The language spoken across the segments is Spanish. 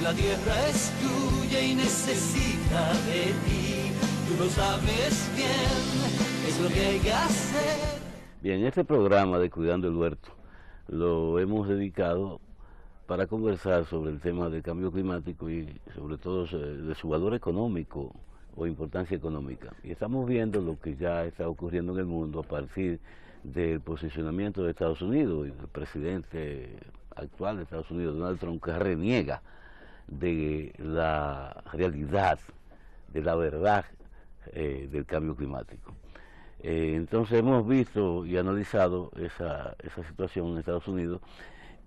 la tierra es tuya y necesita de ti. Tú lo sabes bien, es lo que hay que hacer. Bien, este programa de Cuidando el Huerto lo hemos dedicado para conversar sobre el tema del cambio climático y sobre todo de su valor económico o importancia económica. Y estamos viendo lo que ya está ocurriendo en el mundo a partir del posicionamiento de Estados Unidos y el presidente actual de Estados Unidos, Donald Trump, que reniega de la realidad, de la verdad del cambio climático. Entonces hemos visto y analizado esa situación en Estados Unidos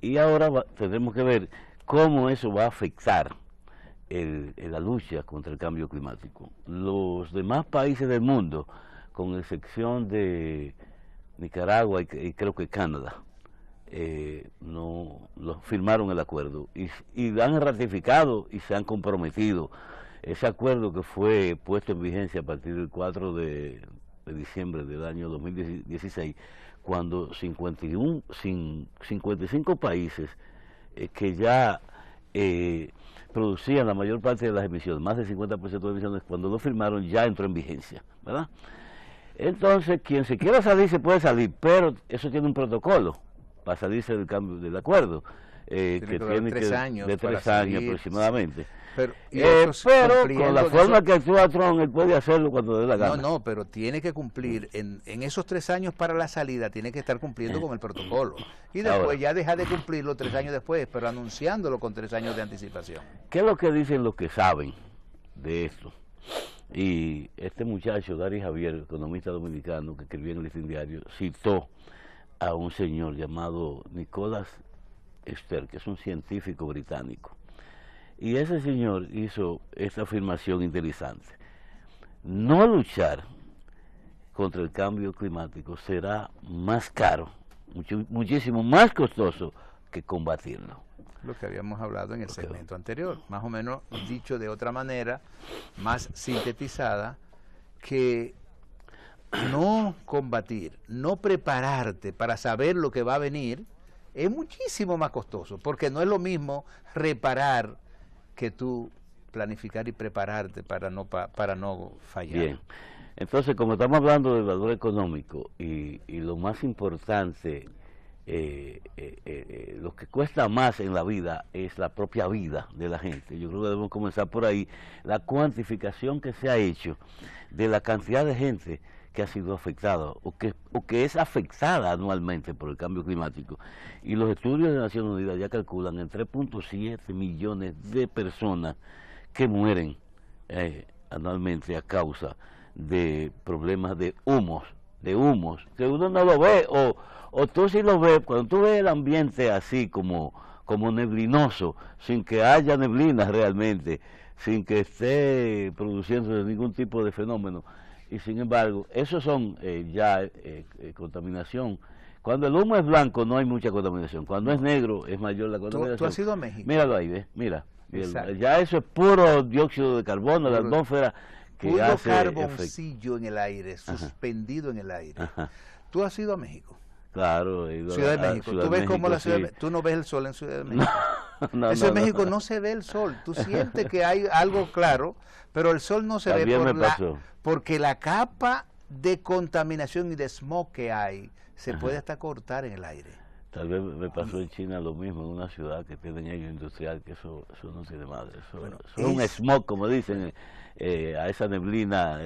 y ahora tendremos que ver cómo eso va a afectar la lucha contra el cambio climático. Los demás países del mundo, con excepción de Nicaragua y creo que Canadá, no firmaron el acuerdo y han ratificado y se han comprometido. Ese acuerdo que fue puesto en vigencia a partir del 4 de diciembre del año 2016, cuando 55 países que ya producían la mayor parte de las emisiones, más del 50% de emisiones, cuando lo firmaron ya entró en vigencia, ¿verdad? Entonces, quien se quiera salir se puede salir, pero eso tiene un protocolo para salirse del acuerdo, que tiene 3 años, de 3 años aproximadamente. Pero con la forma que actúa Trump, él puede hacerlo cuando dé la gana. No, pero tiene que cumplir, en esos 3 años para la salida, tiene que estar cumpliendo con el protocolo. Y después ahora, ya deja de cumplirlo 3 años después, pero anunciándolo con 3 años de anticipación. ¿Qué es lo que dicen los que saben de esto? Y este muchacho, Dari Javier, economista dominicano, que escribió en el Listín Diario, citó a un señor llamado Nicholas Stern, que es un científico británico. Y ese señor hizo esta afirmación interesante: no luchar contra el cambio climático será más caro, muchísimo más costoso que combatirlo. Lo que habíamos hablado en el segmento anterior, más o menos dicho de otra manera, más sintetizada, que no combatir, no prepararte para saber lo que va a venir, es muchísimo más costoso, porque no es lo mismo reparar que tú planificar y prepararte para no fallar. Bien, entonces como estamos hablando del valor económico y lo más importante, lo que cuesta más en la vida es la propia vida de la gente. Yo creo que debemos comenzar por ahí, la cuantificación que se ha hecho de la cantidad de gente que ha sido afectada o que es afectada anualmente por el cambio climático. Y los estudios de Naciones Unidas ya calculan en 3.7 millones de personas que mueren anualmente a causa de problemas de humos, que uno no lo ve, o tú sí lo ves, cuando tú ves el ambiente así como neblinoso, sin que haya neblina realmente, sin que esté produciendo ningún tipo de fenómeno. Y sin embargo, esos son contaminación. Cuando el humo es blanco no hay mucha contaminación. Cuando es negro es mayor la contaminación. ¿Tú has ido a México? Míralo ahí, ¿ves? Mira. Ya eso es puro dióxido de carbono, la atmósfera que puro hace carboncillo en el aire, suspendido en el aire. ¿Tú has ido a México? Claro, he ido Ciudad de México. ¿Tú ves cómo la ciudad de México? ¿Tú no ves el sol en Ciudad de México? En México no se ve el sol. Tú sientes que hay algo claro, pero el sol no se ve porque la capa de contaminación y de smog que hay se puede hasta cortar en el aire. Tal vez me pasó en China lo mismo, en una ciudad que tienen ellos industrial, que eso no tiene madre. Eso es un smog, como dicen, a esa neblina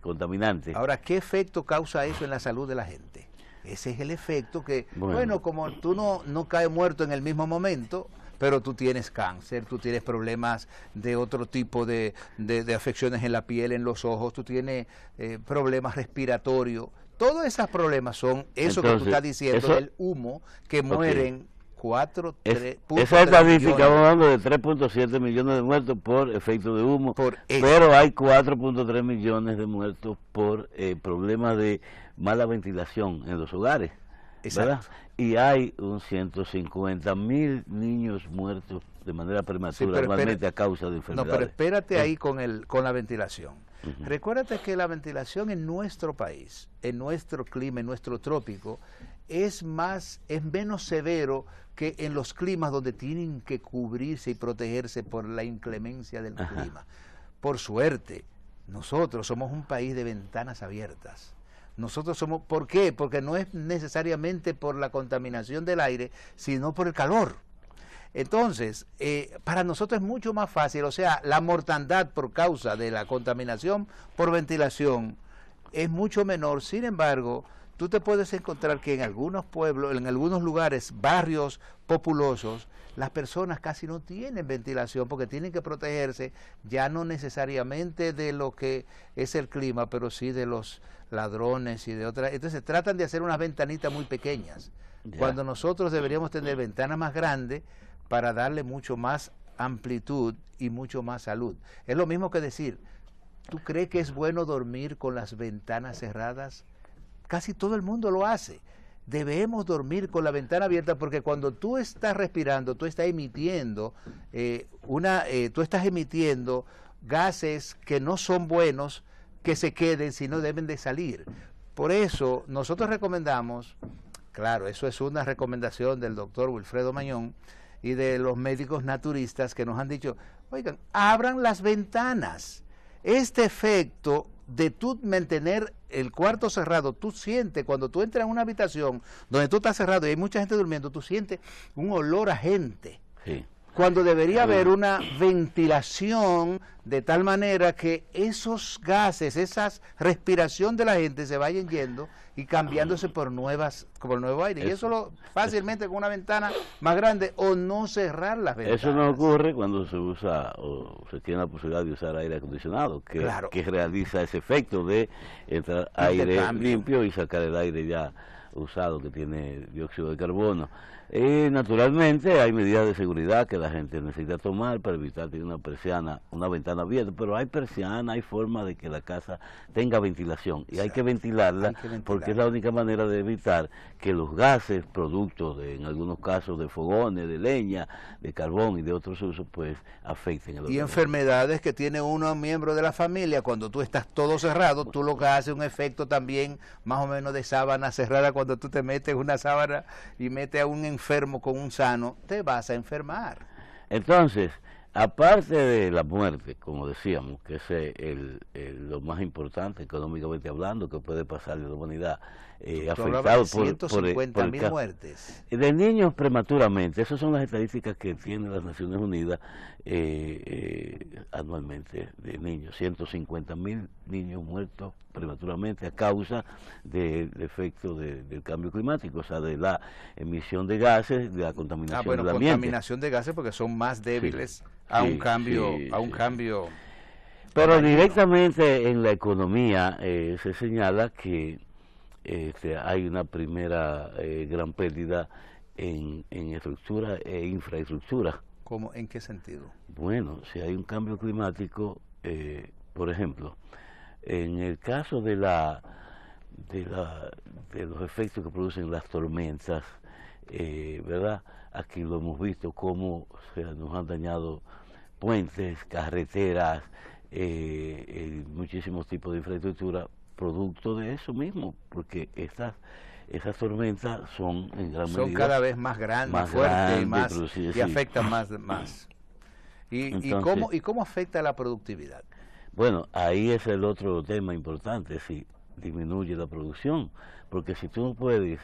contaminante. Ahora, ¿qué efecto causa eso en la salud de la gente? Ese es el efecto que, bueno como tú no caes muerto en el mismo momento, pero tú tienes cáncer, tú tienes problemas de otro tipo de afecciones en la piel, en los ojos, tú tienes problemas respiratorios. Todos esos problemas son eso. Entonces, que tú estás diciendo, el humo, que mueren 3 esa estadística, estamos hablando de 3.7 millones de muertos por efecto de humo, pero hay 4.3 millones de muertos por problemas de mala ventilación en los hogares. ¿Verdad? Y hay 150.000 niños muertos de manera prematura, normalmente a causa de enfermedades. No, pero espérate ahí con la ventilación. Recuérdate que la ventilación en nuestro país, en nuestro clima, en nuestro trópico, es menos severo que en los climas donde tienen que cubrirse y protegerse por la inclemencia del clima. Por suerte, nosotros somos un país de ventanas abiertas. Nosotros somos, ¿por qué? Porque no es necesariamente por la contaminación del aire, sino por el calor. Entonces, para nosotros es mucho más fácil, o sea, la mortandad por causa de la contaminación por ventilación es mucho menor. Sin embargo, tú te puedes encontrar que en algunos pueblos, en algunos lugares, barrios populosos, las personas casi no tienen ventilación porque tienen que protegerse ya no necesariamente de lo que es el clima, pero sí de los ladrones y de otras. Entonces tratan de hacer unas ventanitas muy pequeñas, cuando nosotros deberíamos tener ventanas más grandes para darle mucho más amplitud y mucho más salud. Es lo mismo que decir, ¿tú crees que es bueno dormir con las ventanas cerradas? Casi todo el mundo lo hace. Debemos dormir con la ventana abierta porque cuando tú estás respirando, tú estás emitiendo gases que no son buenos que se queden, sino deben de salir. Por eso nosotros recomendamos, claro, eso es una recomendación del doctor Wilfredo Mañón y de los médicos naturistas que nos han dicho, oigan, abran las ventanas. Este efecto de tú mantener el cuarto cerrado, tú sientes, cuando tú entras en una habitación donde tú estás cerrado y hay mucha gente durmiendo, tú sientes un olor a gente. Sí. Cuando debería haber una ventilación de tal manera que esos gases, esa respiración de la gente se vayan yendo y cambiándose por nuevo aire. Y eso fácilmente con una ventana más grande o no cerrar las ventanas. Eso no ocurre cuando se usa o se tiene la posibilidad de usar aire acondicionado, que realiza ese efecto de entrar aire limpio y sacar el aire ya usado que tiene dióxido de carbono. Naturalmente hay medidas de seguridad que la gente necesita tomar para evitar tener una ventana abierta, pero hay persiana, hay forma de que la casa tenga ventilación y hay que ventilarla porque es la única manera de evitar que los gases, productos en algunos casos de fogones, de leña, de carbón y de otros usos, pues afecten. Y enfermedades que tiene uno miembro de la familia, cuando tú estás todo cerrado, tú lo que haces un efecto también más o menos de sábana cerrada, cuando tú te metes una sábana y metes a un enfermo con un sano, te vas a enfermar. Entonces, aparte de la muerte, como decíamos, que es lo más importante económicamente hablando que puede pasar de la humanidad, afectado por 150.000 muertes de niños prematuramente. Esas son las estadísticas que tienen las Naciones Unidas anualmente de niños. 150.000 niños muertos prematuramente a causa del efecto del cambio climático, o sea, de la emisión de gases, de la contaminación del ambiente. Contaminación de gases porque son más débiles a un cambio. Pero directamente en la economía se señala que hay una primera gran pérdida en estructura e infraestructura. ¿Cómo? ¿En qué sentido? Bueno, si hay un cambio climático, por ejemplo, en el caso de los efectos que producen las tormentas, ¿verdad? Aquí lo hemos visto cómo nos han dañado puentes, carreteras, muchísimos tipos de infraestructura, producto de eso mismo, porque esas tormentas son en gran medida cada vez más grandes, más fuertes y afectan más. ¿Y cómo afecta la productividad? Bueno, ahí es el otro tema importante, si disminuye la producción, porque si tú no puedes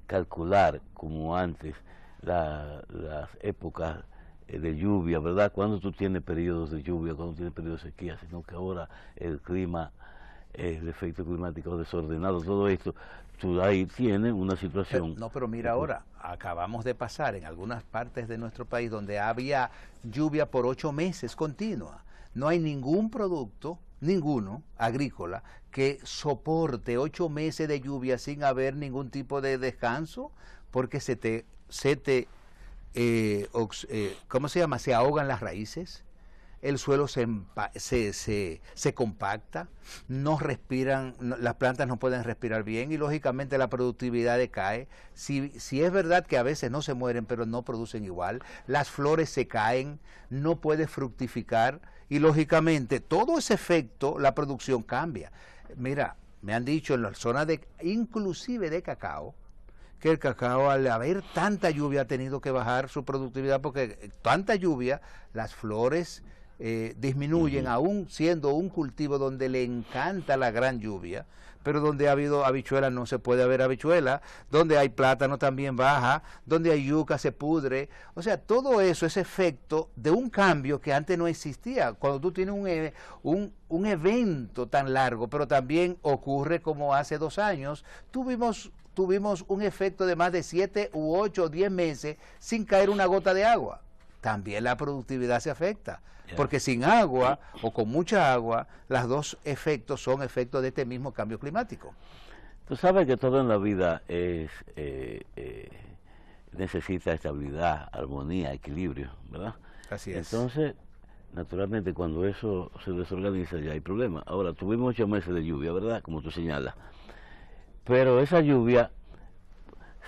calcular como antes las épocas de lluvia, ¿verdad? Cuando tú tienes periodos de lluvia, cuando tienes periodos de sequía, sino que ahora el clima, el efecto climático desordenado, todo esto, tú ahí tienes una situación. Pero mira ahora, acabamos de pasar en algunas partes de nuestro país donde había lluvia por 8 meses continua. No hay ningún producto, ninguno, agrícola, que soporte 8 meses de lluvia sin haber ningún tipo de descanso, porque ¿cómo se llama? Se ahogan las raíces. el suelo se compacta, no respiran, las plantas no pueden respirar bien y lógicamente la productividad decae. Si es verdad que a veces no se mueren, pero no producen igual, las flores se caen, no puede fructificar y lógicamente todo ese efecto, la producción cambia. Mira, me han dicho en la zona inclusive de cacao, que el cacao al haber tanta lluvia ha tenido que bajar su productividad porque tanta lluvia, las flores disminuyen, aún siendo un cultivo donde le encanta la gran lluvia, pero donde ha habido habichuelas no se puede haber habichuela, donde hay plátano también baja, donde hay yuca se pudre, o sea, todo eso es efecto de un cambio que antes no existía. Cuando tú tienes un evento tan largo, pero también ocurre como hace 2 años, tuvimos un efecto de más de 7 u 8 o 10 meses sin caer una gota de agua. También la productividad se afecta, porque sin agua o con mucha agua, los dos efectos son efectos de este mismo cambio climático. Tú sabes que todo en la vida necesita estabilidad, armonía, equilibrio, ¿verdad? Así es. Entonces, naturalmente, cuando eso se desorganiza ya hay problemas. Ahora, tuvimos 8 meses de lluvia, ¿verdad? Como tú señalas. Pero esa lluvia,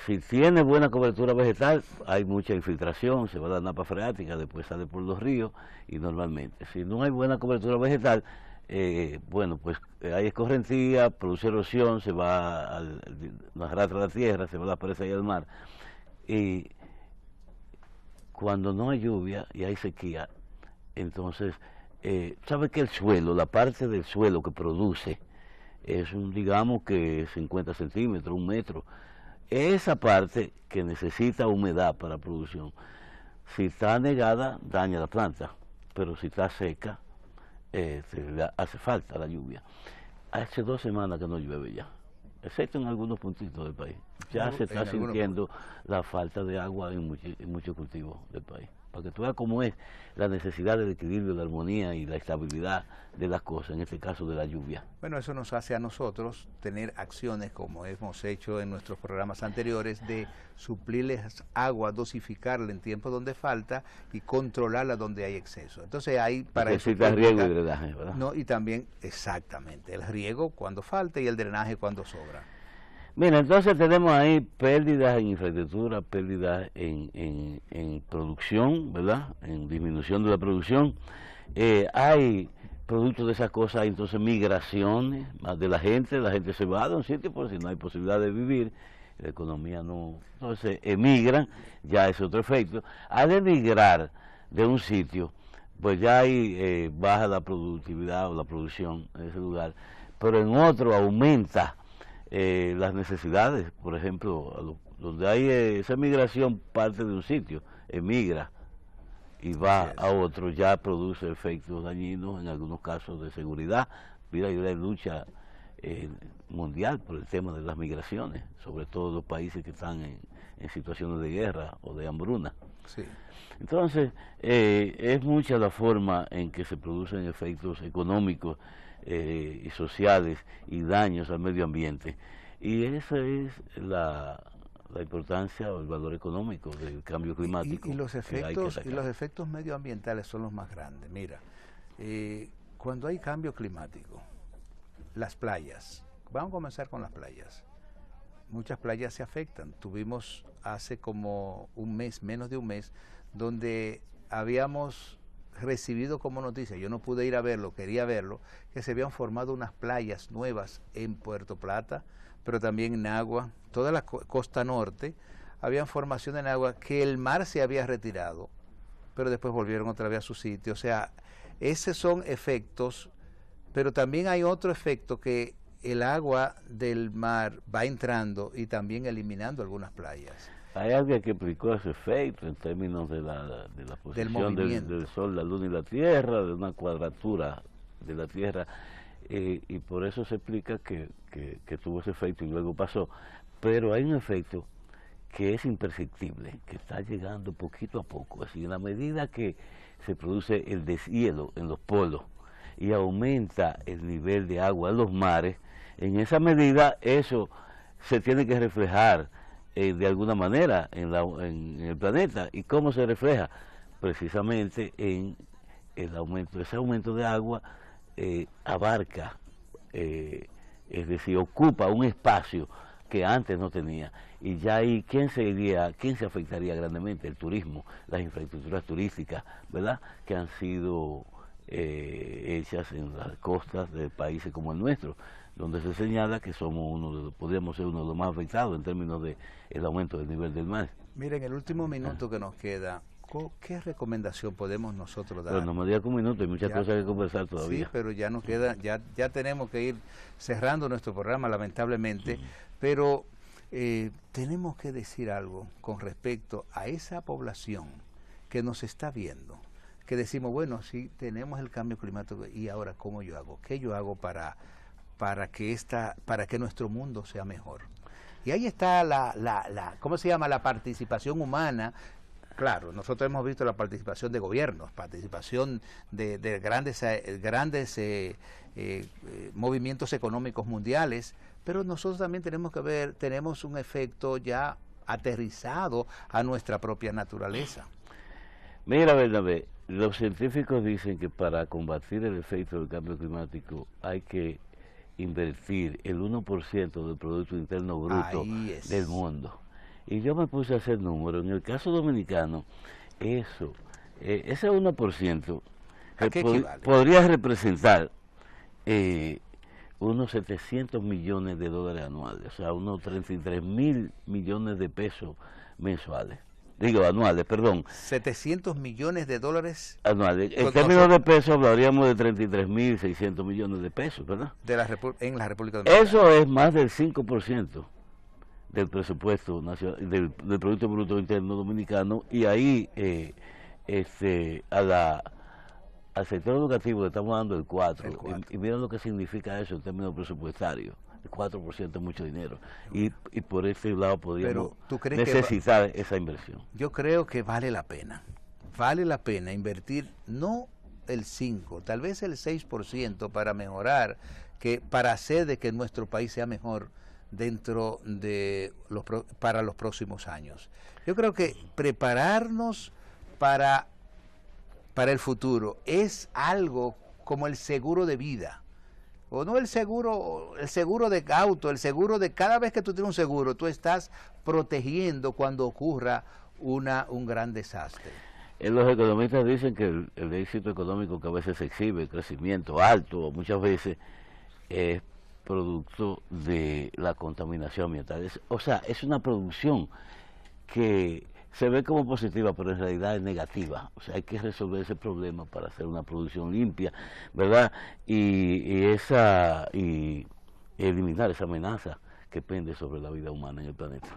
si tiene buena cobertura vegetal, hay mucha infiltración, se va a la napa freática, después sale por los ríos y normalmente. Si no hay buena cobertura vegetal, bueno, pues hay escorrentía, produce erosión, se va nos arrastra la tierra, se va a la presa y al mar. Y cuando no hay lluvia y hay sequía, entonces, ¿sabe que el suelo, la parte del suelo que produce, es digamos que 50 centímetros, 1 metro? Esa parte que necesita humedad para producción, si está anegada, daña la planta, pero si está seca, le hace falta la lluvia. Hace 2 semanas que no llueve ya, excepto en algunos puntitos del país. Ya se está sintiendo la falta de agua en muchos cultivos del país. Para que tú veas cómo es la necesidad del equilibrio, la armonía y la estabilidad de las cosas, en este caso de la lluvia. Bueno, eso nos hace a nosotros tener acciones, como hemos hecho en nuestros programas anteriores, de suplirles agua, dosificarla en tiempos donde falta y controlarla donde hay exceso. Entonces hay para eso riego y drenaje, ¿verdad? No, y también, exactamente, el riego cuando falta y el drenaje cuando sobra. Mira, entonces tenemos ahí pérdidas en infraestructura, pérdidas en producción, ¿verdad? En disminución de la producción. Hay producto de esas cosas, entonces migraciones más de la gente se va de un sitio por si no hay posibilidad de vivir, la economía no, entonces emigran, ya es otro efecto. Al emigrar de un sitio, pues ya hay baja la productividad o la producción en ese lugar, pero en otro aumenta las necesidades. Por ejemplo, donde hay esa migración parte de un sitio, emigra y va a otro, ya produce efectos dañinos, en algunos casos de seguridad. Mira, hay una lucha mundial por el tema de las migraciones, sobre todo los países que están en situaciones de guerra o de hambruna. Sí. Entonces, es mucha la forma en que se producen efectos económicos y sociales y daños al medio ambiente. Y esa es la importancia o el valor económico del cambio climático. Y los efectos medioambientales son los más grandes. Mira, cuando hay cambio climático, las playas, vamos a comenzar con las playas. Muchas playas se afectan. Tuvimos hace como un mes, menos de un mes, donde habíamos recibido como noticia, yo no pude ir a verlo, quería verlo, que se habían formado unas playas nuevas en Puerto Plata, pero también en Agua, toda la costa norte, habían formación en agua que el mar se había retirado, pero después volvieron otra vez a su sitio. O sea, esos son efectos, pero también hay otro efecto, que el agua del mar va entrando y también eliminando algunas playas. Hay alguien que explicó ese efecto en términos de la posición del Sol, la Luna y la Tierra, de una cuadratura de la Tierra, y por eso se explica que tuvo ese efecto y luego pasó. Pero hay un efecto que es imperceptible, que está llegando poquito a poco. Así, en la medida que se produce el deshielo en los polos y aumenta el nivel de agua en los mares, en esa medida eso se tiene que reflejar de alguna manera en el planeta. ¿Y cómo se refleja? Precisamente en ese aumento de agua abarca, es decir, ocupa un espacio que antes no tenía. Y ya ahí, ¿quién se afectaría grandemente? El turismo, las infraestructuras turísticas, ¿verdad?, que han sido hechas en las costas de países como el nuestro, donde se señala que podríamos ser uno de los más afectados en términos de el aumento del nivel del mar. Miren, el último minuto que nos queda, ¿qué recomendación podemos nosotros dar? Bueno, no me diga un minuto, hay muchas cosas que conversar todavía. Sí, pero ya nos queda, ya tenemos que ir cerrando nuestro programa, lamentablemente, pero tenemos que decir algo con respecto a esa población que nos está viendo, que decimos, bueno, sí, tenemos el cambio climático, y ahora, ¿cómo yo hago? ¿Qué yo hago para que nuestro mundo sea mejor? Y ahí está ¿cómo se llama? La participación humana. Claro, nosotros hemos visto la participación de gobiernos, participación de grandes movimientos económicos mundiales, pero nosotros también tenemos un efecto ya aterrizado a nuestra propia naturaleza. Mira, Bernabé, los científicos dicen que para combatir el efecto del cambio climático hay que invertir el 1% del Producto Interno Bruto del mundo. Y yo me puse a hacer números. En el caso dominicano, ese 1% podría representar unos 700 millones de dólares anuales, o sea, unos 33.000 millones de pesos mensuales. Digo, anuales, perdón. 700 millones de dólares anuales. En términos de pesos hablaríamos de 33.600 millones de pesos, ¿verdad? En la República Dominicana. Eso es más del 5% del presupuesto nacional, del Producto Bruto Interno Dominicano, y ahí al sector educativo le estamos dando el 4%. Y mira lo que significa eso en términos presupuestarios. El 4% es mucho dinero, y por ese lado podríamos necesitar esa inversión. Yo creo que vale la pena invertir no el 5%, tal vez el 6% para mejorar, para hacer de que nuestro país sea mejor para los próximos años. Yo creo que prepararnos para el futuro es algo como el seguro de vida. O no el seguro de auto, el seguro de cada vez que tú tienes un seguro, tú estás protegiendo cuando ocurra un gran desastre. Los economistas dicen que el éxito económico que a veces se exhibe, el crecimiento alto, muchas veces es producto de la contaminación ambiental. O sea, es una producción que se ve como positiva, pero en realidad es negativa. O sea, hay que resolver ese problema para hacer una producción limpia, ¿verdad? Y eliminar esa amenaza que pende sobre la vida humana en el planeta.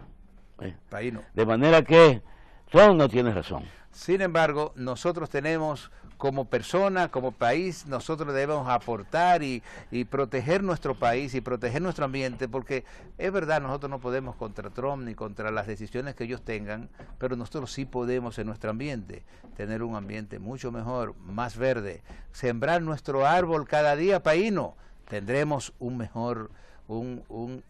De manera que Trump no tiene razón. Sin embargo, nosotros tenemos, como persona, como país, nosotros debemos aportar y proteger nuestro país y proteger nuestro ambiente, porque es verdad, nosotros no podemos contra Trump ni contra las decisiones que ellos tengan, pero nosotros sí podemos en nuestro ambiente tener un ambiente mucho mejor, más verde, sembrar nuestro árbol cada día, paíno, tendremos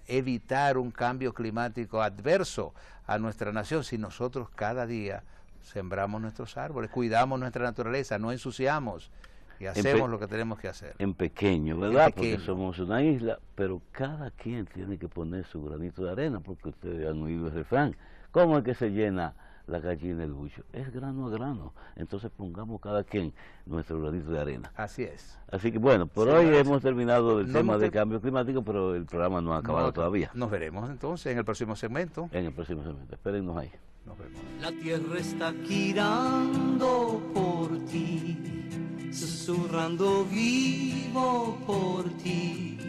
evitar un cambio climático adverso a nuestra nación si nosotros cada día sembramos nuestros árboles, cuidamos nuestra naturaleza, no ensuciamos y hacemos lo que tenemos que hacer. En pequeño, ¿verdad? Porque somos una isla, pero cada quien tiene que poner su granito de arena, porque ustedes han oído el refrán. ¿Cómo es que se llena la gallina el bucho? Es grano a grano. Entonces pongamos cada quien nuestro granito de arena. Así es. Así que bueno, por hoy hemos terminado el tema del cambio climático, pero el programa no ha acabado todavía. Nos veremos entonces en el próximo segmento. Espérennos ahí. Nos vemos. La tierra está girando por ti, susurrando vivo por ti.